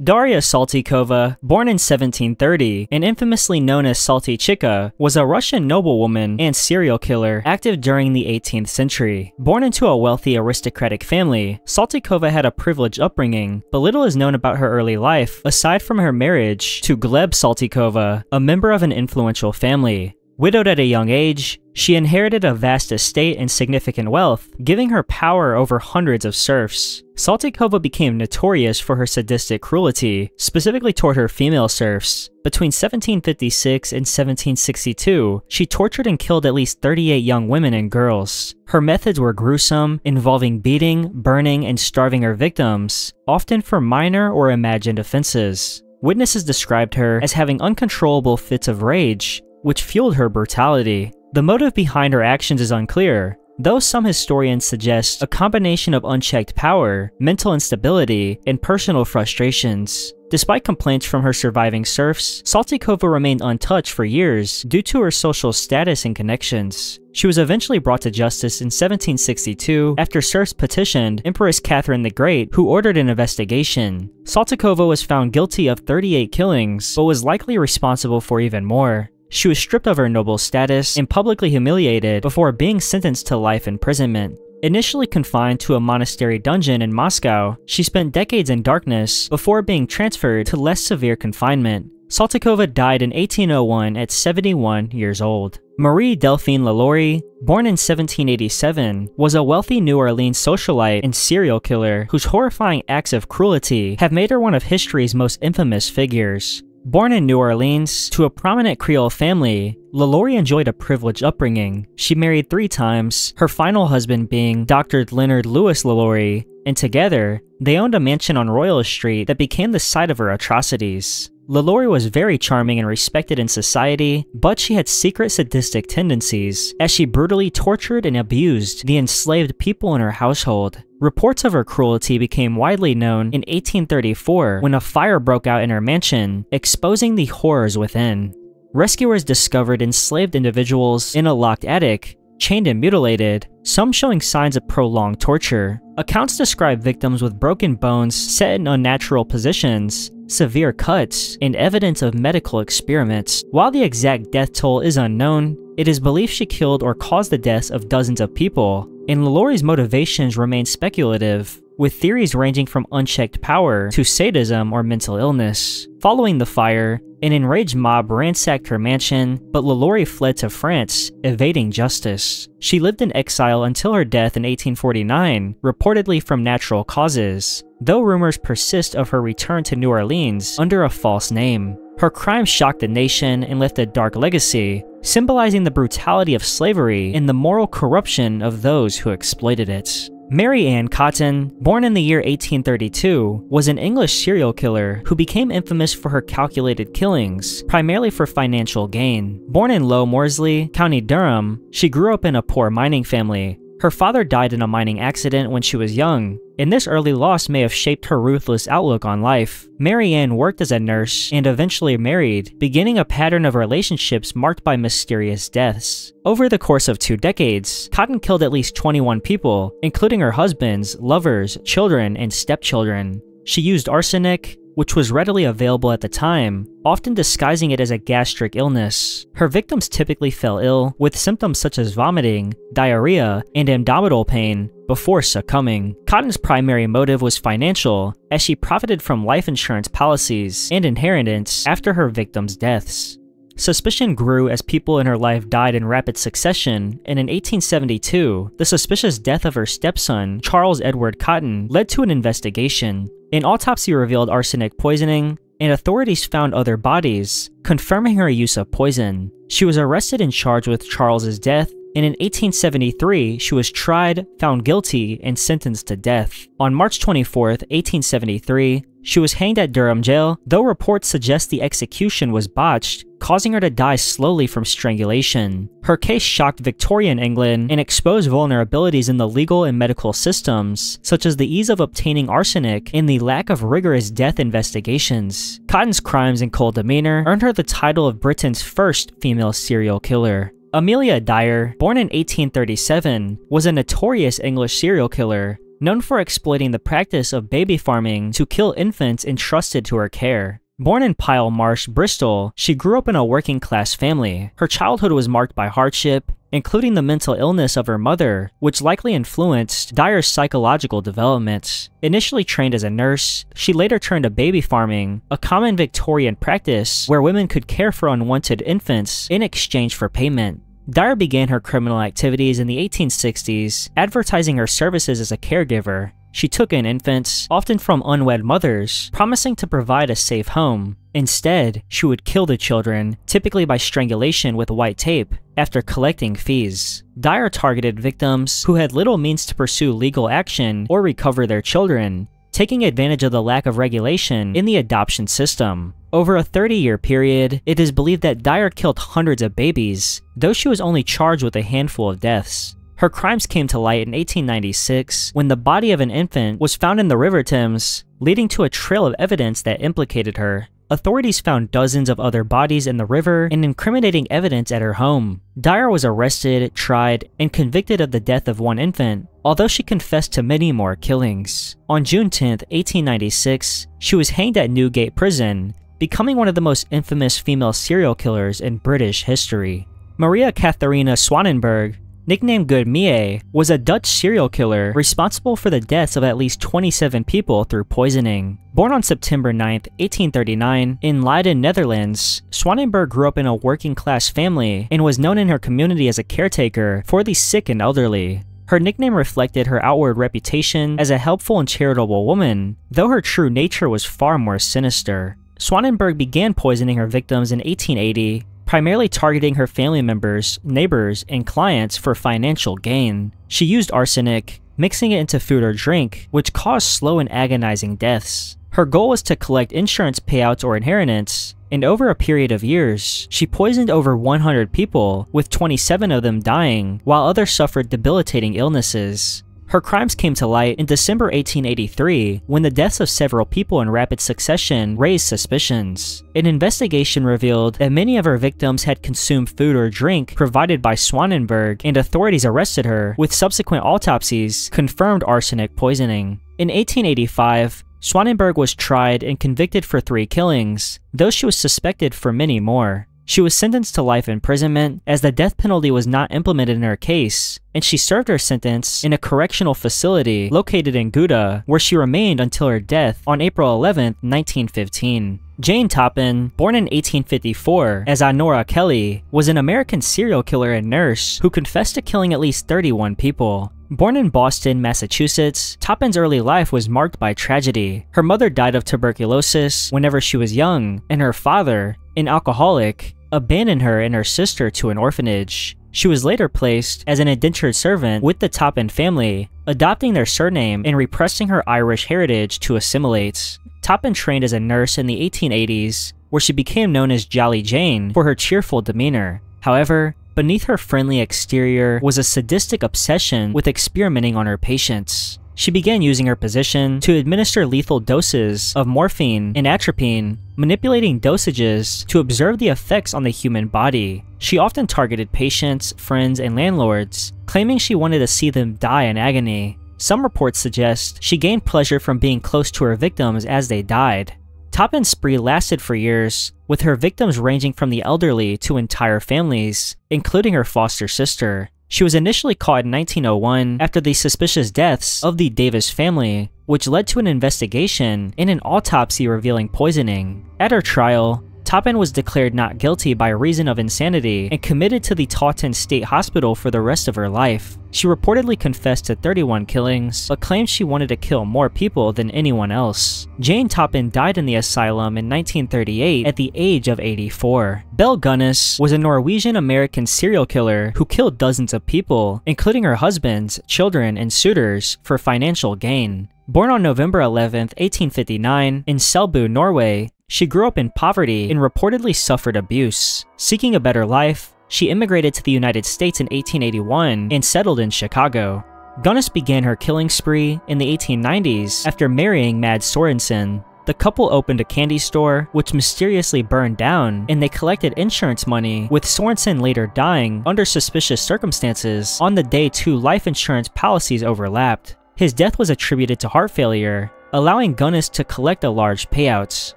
Darya Saltykova, born in 1730 and infamously known as Salty Chica, was a Russian noblewoman and serial killer active during the 18th century. Born into a wealthy aristocratic family, Saltykova had a privileged upbringing, but little is known about her early life aside from her marriage to Gleb Saltykova, a member of an influential family. Widowed at a young age, she inherited a vast estate and significant wealth, giving her power over hundreds of serfs. Saltykova became notorious for her sadistic cruelty, specifically toward her female serfs. Between 1756 and 1762, she tortured and killed at least 38 young women and girls. Her methods were gruesome, involving beating, burning, and starving her victims, often for minor or imagined offenses. Witnesses described her as having uncontrollable fits of rage, which fueled her brutality. The motive behind her actions is unclear, though some historians suggest a combination of unchecked power, mental instability, and personal frustrations. Despite complaints from her surviving serfs, Saltykova remained untouched for years due to her social status and connections. She was eventually brought to justice in 1762 after serfs petitioned Empress Catherine the Great, who ordered an investigation. Saltykova was found guilty of 38 killings, but was likely responsible for even more. She was stripped of her noble status and publicly humiliated before being sentenced to life imprisonment. Initially confined to a monastery dungeon in Moscow, she spent decades in darkness before being transferred to less severe confinement. Saltykova died in 1801 at 71 years old. Marie Delphine LaLaurie, born in 1787, was a wealthy New Orleans socialite and serial killer whose horrifying acts of cruelty have made her one of history's most infamous figures. Born in New Orleans to a prominent Creole family, LaLaurie enjoyed a privileged upbringing. She married 3 times, her final husband being Dr. Leonard Louis LaLaurie, and together, they owned a mansion on Royal Street that became the site of her atrocities. LaLaurie was very charming and respected in society, but she had secret sadistic tendencies, as she brutally tortured and abused the enslaved people in her household. Reports of her cruelty became widely known in 1834 when a fire broke out in her mansion, exposing the horrors within. Rescuers discovered enslaved individuals in a locked attic, chained and mutilated, some showing signs of prolonged torture. Accounts describe victims with broken bones set in unnatural positions, severe cuts, and evidence of medical experiments. While the exact death toll is unknown, it is believed she killed or caused the deaths of dozens of people, and LaLaurie's motivations remain speculative, with theories ranging from unchecked power to sadism or mental illness. Following the fire, an enraged mob ransacked her mansion, but LaLaurie fled to France, evading justice. She lived in exile until her death in 1849, reportedly from natural causes, though rumors persist of her return to New Orleans under a false name. Her crimes shocked the nation and left a dark legacy, symbolizing the brutality of slavery and the moral corruption of those who exploited it. Mary Ann Cotton, born in the year 1832, was an English serial killer who became infamous for her calculated killings, primarily for financial gain. Born in Low Morsley, County Durham, she grew up in a poor mining family. Her father died in a mining accident when she was young, and this early loss may have shaped her ruthless outlook on life. Mary Ann worked as a nurse and eventually married, beginning a pattern of relationships marked by mysterious deaths. Over the course of 2 decades, Cotton killed at least 21 people, including her husbands, lovers, children, and stepchildren. She used arsenic, which was readily available at the time, often disguising it as a gastric illness. Her victims typically fell ill with symptoms such as vomiting, diarrhea, and abdominal pain before succumbing. Cotton's primary motive was financial, as she profited from life insurance policies and inheritance after her victims' deaths. Suspicion grew as people in her life died in rapid succession, and in 1872, the suspicious death of her stepson, Charles Edward Cotton, led to an investigation. An autopsy revealed arsenic poisoning, and authorities found other bodies, confirming her use of poison. She was arrested and charged with Charles's death, and in 1873, she was tried, found guilty, and sentenced to death. On March 24, 1873, she was hanged at Durham Jail, though reports suggest the execution was botched, causing her to die slowly from strangulation. Her case shocked Victorian England and exposed vulnerabilities in the legal and medical systems, such as the ease of obtaining arsenic and the lack of rigorous death investigations. Cotton's crimes and cold demeanor earned her the title of Britain's first female serial killer. Amelia Dyer, born in 1837, was a notorious English serial killer. known for exploiting the practice of baby farming to kill infants entrusted to her care. Born in Pyle Marsh, Bristol, she grew up in a working-class family. Her childhood was marked by hardship, including the mental illness of her mother, which likely influenced Dyer's psychological development. Initially trained as a nurse, she later turned to baby farming, a common Victorian practice where women could care for unwanted infants in exchange for payment. Dyer began her criminal activities in the 1860s, advertising her services as a caregiver. She took in infants, often from unwed mothers, promising to provide a safe home. Instead, she would kill the children, typically by strangulation with white tape, after collecting fees. Dyer targeted victims who had little means to pursue legal action or recover their children, taking advantage of the lack of regulation in the adoption system. Over a 30-year period, it is believed that Dyer killed hundreds of babies, though she was only charged with a handful of deaths. Her crimes came to light in 1896 when the body of an infant was found in the River Thames, leading to a trail of evidence that implicated her. Authorities found dozens of other bodies in the river and incriminating evidence at her home. Dyer was arrested, tried, and convicted of the death of one infant, although she confessed to many more killings. On June 10, 1896, she was hanged at Newgate Prison, becoming one of the most infamous female serial killers in British history. Maria Katharina Swanenburg, nicknamed Good Mie, was a Dutch serial killer responsible for the deaths of at least 27 people through poisoning. Born on September 9, 1839, in Leiden, Netherlands, Swanenburg grew up in a working-class family and was known in her community as a caretaker for the sick and elderly. Her nickname reflected her outward reputation as a helpful and charitable woman, though her true nature was far more sinister. Swanenburg began poisoning her victims in 1880, primarily targeting her family members, neighbors, and clients for financial gain. She used arsenic, mixing it into food or drink, which caused slow and agonizing deaths. Her goal was to collect insurance payouts or inheritance, and over a period of years, she poisoned over 100 people, with 27 of them dying, while others suffered debilitating illnesses. Her crimes came to light in December 1883 when the deaths of several people in rapid succession raised suspicions. An investigation revealed that many of her victims had consumed food or drink provided by Swanenburg, and authorities arrested her, with subsequent autopsies confirmed arsenic poisoning. In 1885, Swanenburg was tried and convicted for 3 killings, though she was suspected for many more. She was sentenced to life imprisonment as the death penalty was not implemented in her case, and she served her sentence in a correctional facility located in Gouda, where she remained until her death on April 11, 1915. Jane Toppan, born in 1854 as Honora Kelly, was an American serial killer and nurse who confessed to killing at least 31 people. Born in Boston, Massachusetts, Toppan's early life was marked by tragedy. Her mother died of tuberculosis whenever she was young, and her father, an alcoholic, abandoned her and her sister to an orphanage. She was later placed as an indentured servant with the Toppan family, adopting their surname and repressing her Irish heritage to assimilate. Toppan trained as a nurse in the 1880s, where she became known as Jolly Jane for her cheerful demeanor. However, beneath her friendly exterior was a sadistic obsession with experimenting on her patients. She began using her position to administer lethal doses of morphine and atropine, manipulating dosages to observe the effects on the human body. She often targeted patients, friends, and landlords, claiming she wanted to see them die in agony. Some reports suggest she gained pleasure from being close to her victims as they died. Toppan's spree lasted for years, with her victims ranging from the elderly to entire families, including her foster sister. She was initially caught in 1901 after the suspicious deaths of the Davis family, which led to an investigation and an autopsy revealing poisoning. At her trial, Toppan was declared not guilty by reason of insanity and committed to the Taunton State Hospital for the rest of her life. She reportedly confessed to 31 killings, but claimed she wanted to kill more people than anyone else. Jane Toppan died in the asylum in 1938 at the age of 84. Belle Gunness was a Norwegian-American serial killer who killed dozens of people, including her husbands, children, and suitors, for financial gain. Born on November 11, 1859, in Selbu, Norway, she grew up in poverty and reportedly suffered abuse. Seeking a better life, she immigrated to the United States in 1881 and settled in Chicago. Gunness began her killing spree in the 1890s after marrying Mads Sorensen. The couple opened a candy store, which mysteriously burned down, and they collected insurance money, with Sorensen later dying under suspicious circumstances on the day 2 life insurance policies overlapped. His death was attributed to heart failure, allowing Gunness to collect a large payout.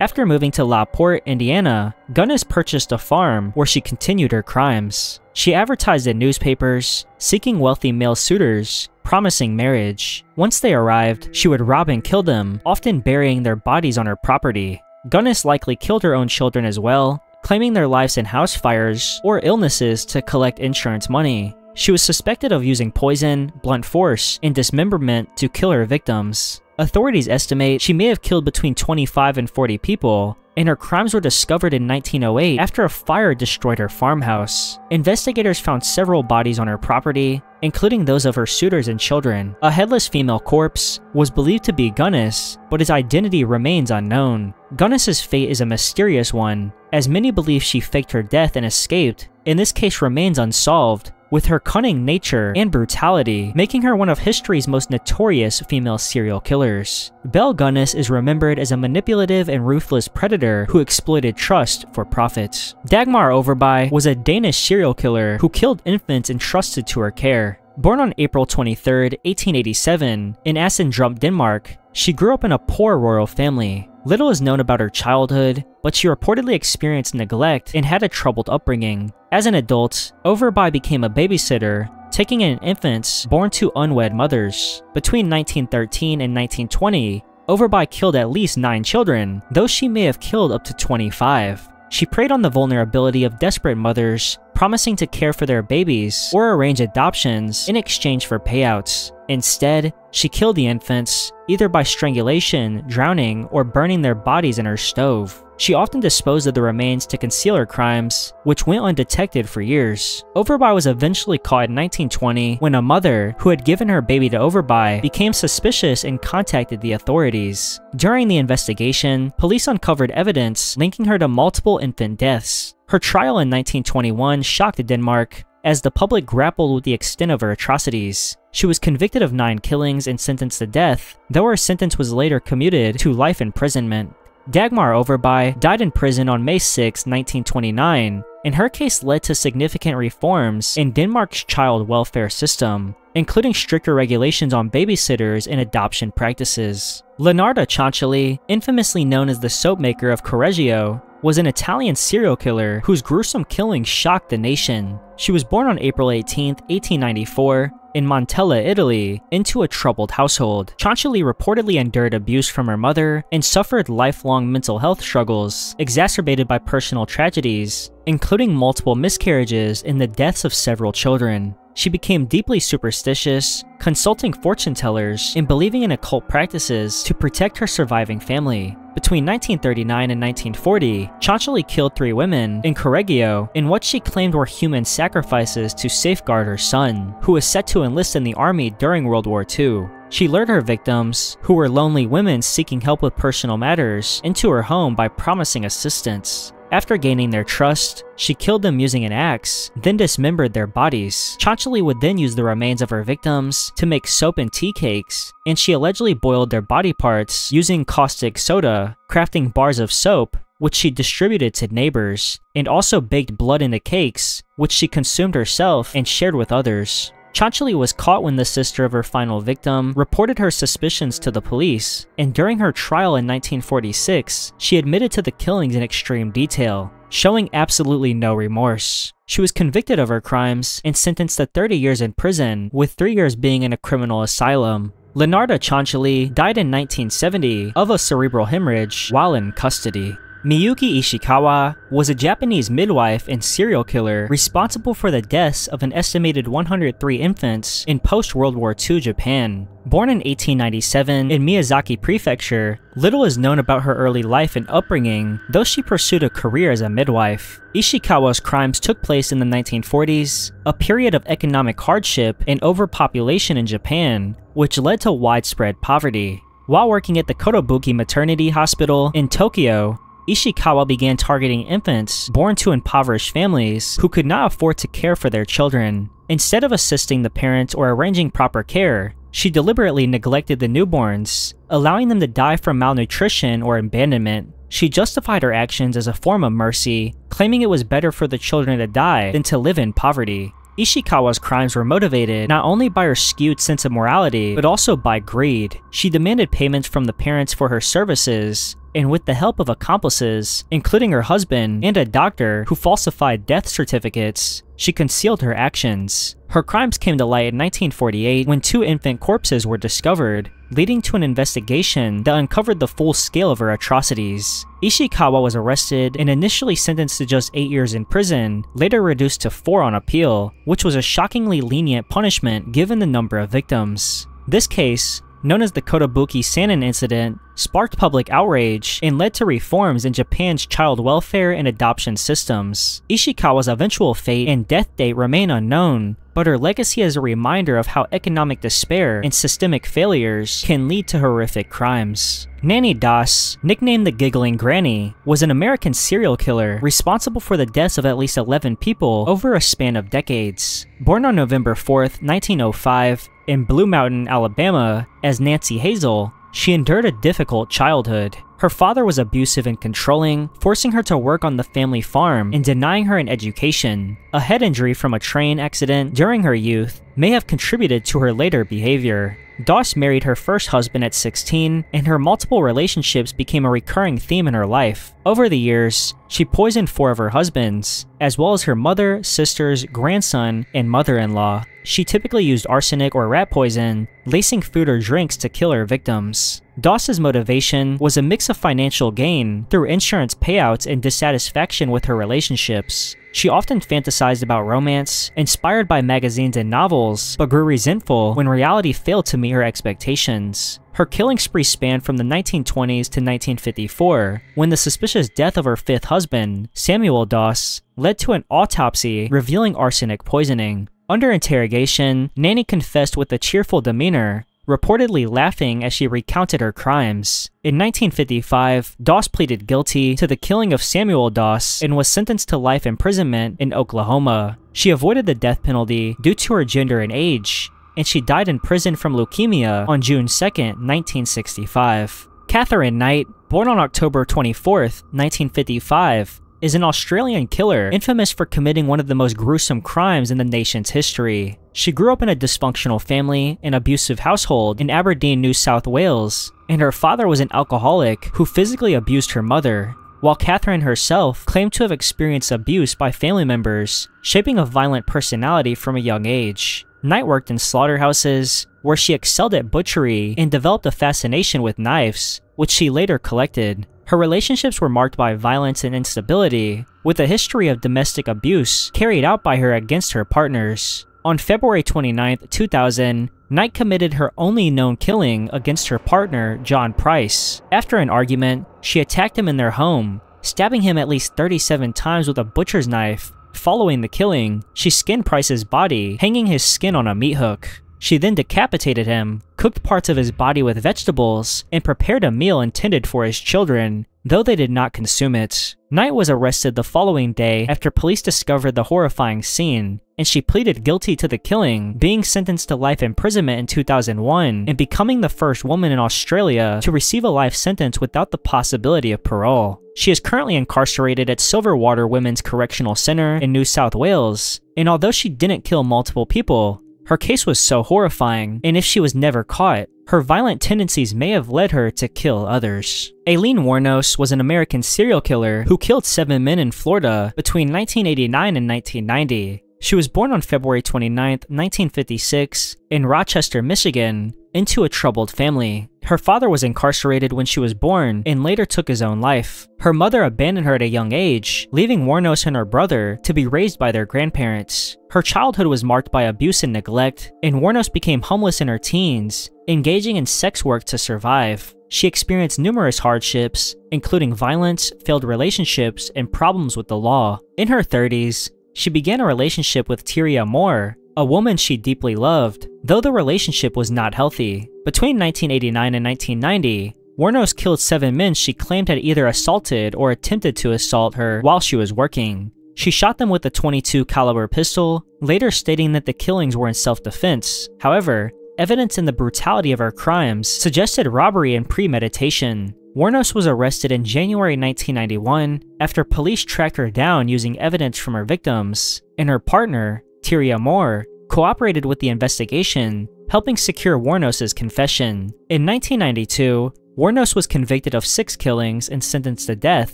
After moving to La Porte, Indiana, Gunness purchased a farm where she continued her crimes. She advertised in newspapers, seeking wealthy male suitors, promising marriage. Once they arrived, she would rob and kill them, often burying their bodies on her property. Gunness likely killed her own children as well, claiming their lives in house fires or illnesses to collect insurance money. She was suspected of using poison, blunt force, and dismemberment to kill her victims. Authorities estimate she may have killed between 25 and 40 people, and her crimes were discovered in 1908 after a fire destroyed her farmhouse. Investigators found several bodies on her property, including those of her suitors and children. A headless female corpse was believed to be Gunness, but his identity remains unknown. Gunness's fate is a mysterious one, as many believe she faked her death and escaped, and this case remains unsolved, with her cunning nature and brutality making her one of history's most notorious female serial killers. Belle Gunness is remembered as a manipulative and ruthless predator who exploited trust for profit. Dagmar Overbye was a Danish serial killer who killed infants entrusted to her care. Born on April 23, 1887, in Assendrup, Denmark, she grew up in a poor royal family. Little is known about her childhood, but she reportedly experienced neglect and had a troubled upbringing. As an adult, Overbye became a babysitter, taking in infants born to unwed mothers. Between 1913 and 1920, Overbye killed at least 9 children, though she may have killed up to 25. She preyed on the vulnerability of desperate mothers, promising to care for their babies or arrange adoptions in exchange for payouts. Instead, she killed the infants, either by strangulation, drowning, or burning their bodies in her stove. She often disposed of the remains to conceal her crimes, which went undetected for years. Overbye was eventually caught in 1920 when a mother, who had given her baby to Overbye, became suspicious and contacted the authorities. During the investigation, police uncovered evidence linking her to multiple infant deaths. Her trial in 1921 shocked Denmark, as the public grappled with the extent of her atrocities. She was convicted of 9 killings and sentenced to death, though her sentence was later commuted to life imprisonment. Dagmar Overbye died in prison on May 6, 1929, and her case led to significant reforms in Denmark's child welfare system, including stricter regulations on babysitters and adoption practices. Leonardo Cianciulli, infamously known as the soap maker of Correggio, was an Italian serial killer whose gruesome killings shocked the nation. She was born on April 18, 1894, in Montella, Italy, into a troubled household. Cianciulli reportedly endured abuse from her mother and suffered lifelong mental health struggles, exacerbated by personal tragedies, including multiple miscarriages and the deaths of several children. She became deeply superstitious, consulting fortune tellers and believing in occult practices to protect her surviving family. Between 1939 and 1940, Cianciulli killed 3 women in Correggio in what she claimed were human sacrifices to safeguard her son, who was set to enlist in the army during World War II. She lured her victims, who were lonely women seeking help with personal matters, into her home by promising assistance. After gaining their trust, she killed them using an axe, then dismembered their bodies. Cianciulli would then use the remains of her victims to make soap and tea cakes, and she allegedly boiled their body parts using caustic soda, crafting bars of soap, which she distributed to neighbors, and also baked blood in the cakes, which she consumed herself and shared with others. Cianciulli was caught when the sister of her final victim reported her suspicions to the police, and during her trial in 1946, she admitted to the killings in extreme detail, showing absolutely no remorse. She was convicted of her crimes and sentenced to 30 years in prison, with 3 years being in a criminal asylum. Leonardo Cianciulli died in 1970 of a cerebral hemorrhage while in custody. Miyuki Ishikawa was a Japanese midwife and serial killer responsible for the deaths of an estimated 103 infants in post-World War II Japan. Born in 1897 in Miyazaki Prefecture, little is known about her early life and upbringing, though she pursued a career as a midwife. Ishikawa's crimes took place in the 1940s, a period of economic hardship and overpopulation in Japan, which led to widespread poverty. While working at the Kotobuki Maternity Hospital in Tokyo, Ishikawa began targeting infants born to impoverished families who could not afford to care for their children. Instead of assisting the parents or arranging proper care, she deliberately neglected the newborns, allowing them to die from malnutrition or abandonment. She justified her actions as a form of mercy, claiming it was better for the children to die than to live in poverty. Ishikawa's crimes were motivated not only by her skewed sense of morality, but also by greed. She demanded payments from the parents for her services, and with the help of accomplices, including her husband and a doctor who falsified death certificates, she concealed her actions. Her crimes came to light in 1948 when 2 infant corpses were discovered, leading to an investigation that uncovered the full scale of her atrocities. Ishikawa was arrested and initially sentenced to just 8 years in prison, later reduced to 4 on appeal, which was a shockingly lenient punishment given the number of victims. This case, known as the Kotobuki Sannin incident, sparked public outrage and led to reforms in Japan's child welfare and adoption systems. Ishikawa's eventual fate and death date remain unknown, but her legacy is a reminder of how economic despair and systemic failures can lead to horrific crimes. Nanny Das, nicknamed the Giggling Granny, was an American serial killer responsible for the deaths of at least 11 people over a span of decades. Born on November 4th, 1905, in Blue Mountain, Alabama, as Nancy Hazel, she endured a difficult childhood. Her father was abusive and controlling, forcing her to work on the family farm and denying her an education. A head injury from a train accident during her youth may have contributed to her later behavior. Doss married her first husband at 16, and her multiple relationships became a recurring theme in her life. Over the years, she poisoned 4 of her husbands, as well as her mother, sisters, grandson, and mother-in-law. She typically used arsenic or rat poison, lacing food or drinks to kill her victims. Doss's motivation was a mix of financial gain through insurance payouts and dissatisfaction with her relationships. She often fantasized about romance, inspired by magazines and novels, but grew resentful when reality failed to meet her expectations. Her killing spree spanned from the 1920s to 1954, when the suspicious death of her 5th husband, Samuel Doss, led to an autopsy revealing arsenic poisoning. Under interrogation, Nanny confessed with a cheerful demeanor, reportedly laughing as she recounted her crimes. In 1955, Doss pleaded guilty to the killing of Samuel Doss and was sentenced to life imprisonment in Oklahoma. She avoided the death penalty due to her gender and age, and she died in prison from leukemia on June 2, 1965. Catherine Knight, born on October 24, 1955, is an Australian killer infamous for committing one of the most gruesome crimes in the nation's history. She grew up in a dysfunctional family and abusive household in Aberdeen, New South Wales, and her father was an alcoholic who physically abused her mother, while Catherine herself claimed to have experienced abuse by family members, shaping a violent personality from a young age. Knight worked in slaughterhouses, where she excelled at butchery and developed a fascination with knives, which she later collected. Her relationships were marked by violence and instability, with a history of domestic abuse carried out by her against her partners. On February 29, 2000, Knight committed her only known killing against her partner, John Price. After an argument, she attacked him in their home, stabbing him at least 37 times with a butcher's knife. Following the killing, she skinned Price's body, hanging his skin on a meat hook. She then decapitated him, cooked parts of his body with vegetables, and prepared a meal intended for his children, though they did not consume it. Knight was arrested the following day after police discovered the horrifying scene, and she pleaded guilty to the killing, being sentenced to life imprisonment in 2001 and becoming the first woman in Australia to receive a life sentence without the possibility of parole. She is currently incarcerated at Silverwater Women's Correctional Center in New South Wales, and although she didn't kill multiple people, her case was so horrifying, and if she was never caught, her violent tendencies may have led her to kill others. Aileen Wuornos was an American serial killer who killed 7 men in Florida between 1989 and 1990. She was born on February 29, 1956, in Rochester, Michigan, into a troubled family. Her father was incarcerated when she was born and later took his own life. Her mother abandoned her at a young age, leaving Wuornos and her brother to be raised by their grandparents. Her childhood was marked by abuse and neglect, and Wuornos became homeless in her teens, engaging in sex work to survive. She experienced numerous hardships, including violence, failed relationships, and problems with the law. In her 30s, she began a relationship with Tyria Moore, a woman she deeply loved, though the relationship was not healthy. Between 1989 and 1990, Wuornos killed 7 men she claimed had either assaulted or attempted to assault her while she was working. She shot them with a .22 caliber pistol, later stating that the killings were in self-defense. However, evidence in the brutality of her crimes suggested robbery and premeditation. Wuornos was arrested in January 1991 after police tracked her down using evidence from her victims, and her partner, Tyria Moore, cooperated with the investigation, helping secure Wuornos' confession. In 1992, Wuornos was convicted of 6 killings and sentenced to death,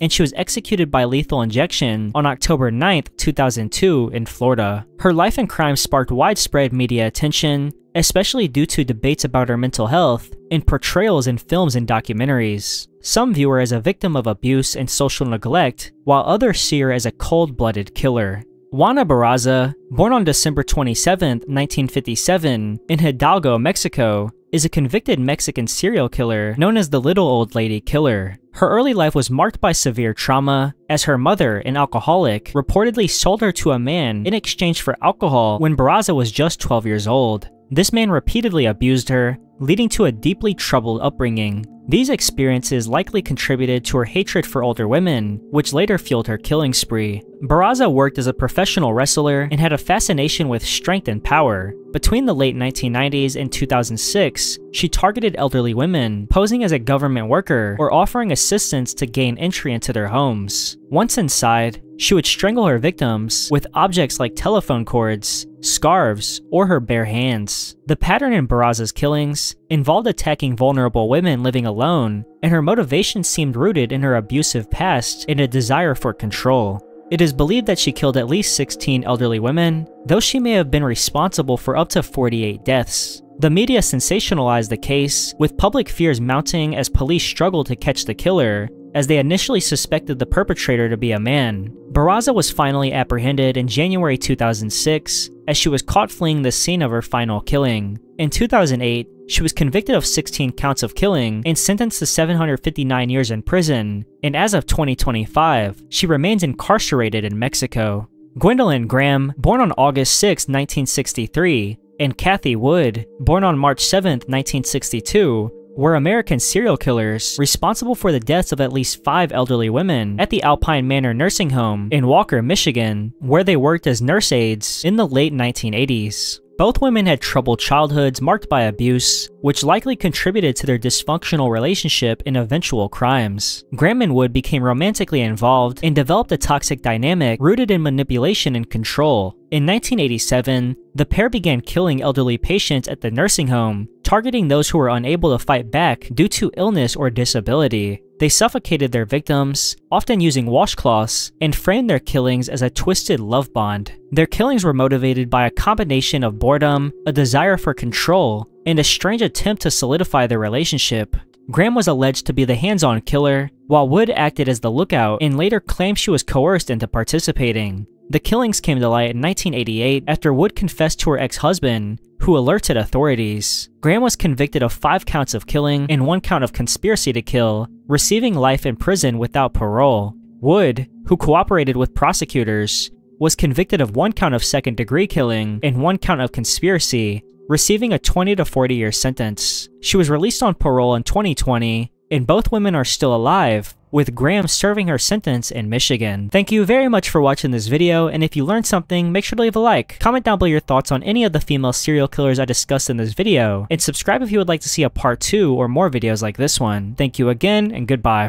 and she was executed by lethal injection on October 9, 2002 in Florida. Her life and crime sparked widespread media attention, especially due to debates about her mental health and portrayals in films and documentaries. Some view her as a victim of abuse and social neglect, while others see her as a cold-blooded killer. Juana Barraza, born on December 27, 1957, in Hidalgo, Mexico, is a convicted Mexican serial killer known as the Little Old Lady Killer. Her early life was marked by severe trauma, as her mother, an alcoholic, reportedly sold her to a man in exchange for alcohol when Barraza was just 12 years old. This man repeatedly abused her, leading to a deeply troubled upbringing. These experiences likely contributed to her hatred for older women, which later fueled her killing spree. Barraza worked as a professional wrestler and had a fascination with strength and power. Between the late 1990s and 2006, she targeted elderly women, posing as a government worker or offering assistance to gain entry into their homes. Once inside, she would strangle her victims with objects like telephone cords, scarves, or her bare hands. The pattern in Barraza's killings involved attacking vulnerable women living alone, and her motivation seemed rooted in her abusive past and a desire for control. It is believed that she killed at least 16 elderly women, though she may have been responsible for up to 48 deaths. The media sensationalized the case, with public fears mounting as police struggled to catch the killer, as they initially suspected the perpetrator to be a man. Barraza was finally apprehended in January 2006, as she was caught fleeing the scene of her final killing. In 2008, she was convicted of 16 counts of killing and sentenced to 759 years in prison, and as of 2025, she remains incarcerated in Mexico. Gwendolyn Graham, born on August 6, 1963, and Cathy Wood, born on March 7, 1962, were American serial killers responsible for the deaths of at least 5 elderly women at the Alpine Manor nursing home in Walker, Michigan, where they worked as nurse aides in the late 1980s. Both women had troubled childhoods marked by abuse, which likely contributed to their dysfunctional relationship and eventual crimes. Graham and Wood became romantically involved and developed a toxic dynamic rooted in manipulation and control. In 1987, the pair began killing elderly patients at the nursing home, targeting those who were unable to fight back due to illness or disability. They suffocated their victims, often using washcloths, and framed their killings as a twisted love bond. Their killings were motivated by a combination of boredom, a desire for control, and a strange attempt to solidify their relationship. Graham was alleged to be the hands-on killer, while Wood acted as the lookout and later claimed she was coerced into participating. The killings came to light in 1988 after Wood confessed to her ex-husband, who alerted authorities. Graham was convicted of 5 counts of killing and 1 count of conspiracy to kill, receiving life in prison without parole. Wood, who cooperated with prosecutors, was convicted of 1 count of second-degree killing and 1 count of conspiracy, receiving a 20 to 40-year sentence. She was released on parole in 2020, and both women are still alive, with Graham serving her sentence in Michigan. Thank you very much for watching this video, and if you learned something, make sure to leave a like. Comment down below your thoughts on any of the female serial killers I discussed in this video, and subscribe if you would like to see a part 2 or more videos like this one. Thank you again, and goodbye.